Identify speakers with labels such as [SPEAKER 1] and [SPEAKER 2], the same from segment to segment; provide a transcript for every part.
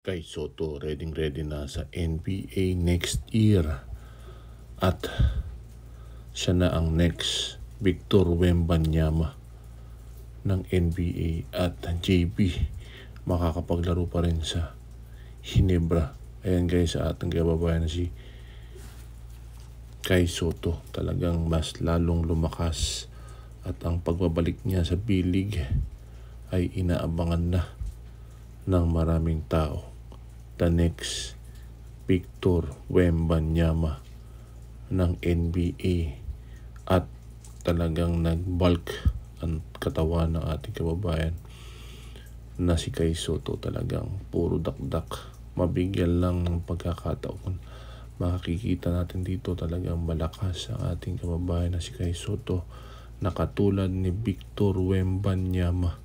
[SPEAKER 1] Kay Soto, ready na sa NBA next year. At siya na ang next Victor Wembanyama ng NBA. At JB makakapaglaro pa rin sa Ginebra. Ayan guys, sa ating kababayan na si Kay Soto, talagang mas lalong lumakas. At ang pagbabalik niya sa B-League ay inaabangan na ng maraming tao. The next Victor Wembanyama ng NBA. At talagang nag-bulk ang katawan ng ating kababayan na si Kay Soto. Talagang puro dakdak, mabigyan lang ng pagkakataon. Makikita natin dito talagang malakas ang ating kababayan na si Kay Soto, na katulad ni Victor Wembanyama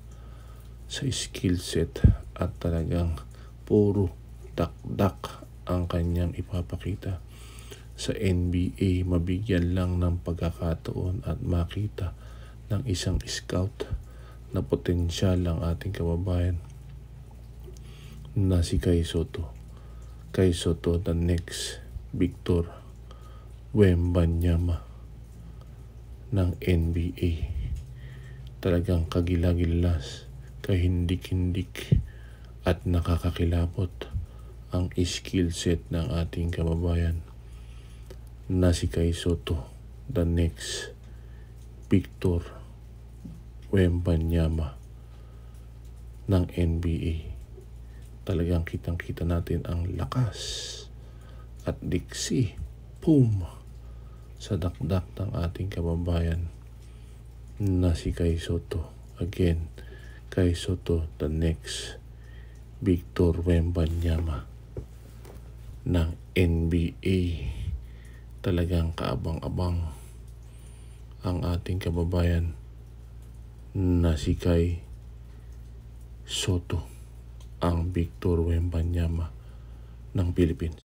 [SPEAKER 1] sa skill set. At talagang puro dakdak ang kanyang ipapakita sa NBA. Mabigyan lang ng pagkakataon at makita ng isang scout na potensyal ang ating kababayan na si Kay Soto. Kay Soto, the next Victor Wembanyama ng NBA. Talagang kagilagilas, kahindik-hindik at nakakakilabot ang skill set ng ating kababayan na si Kay Soto, the next Victor Wembanyama ng NBA. Talagang kitang-kita natin ang lakas at diksi, boom, sa dakdak ng ating kababayan na si Kay Soto. Again, Kay Soto, the next Victor Wembanyama ng NBA. Talagang kaabang-abang ang ating kababayan na si Kay Soto, ang Victor Wembanyama ng Philippines.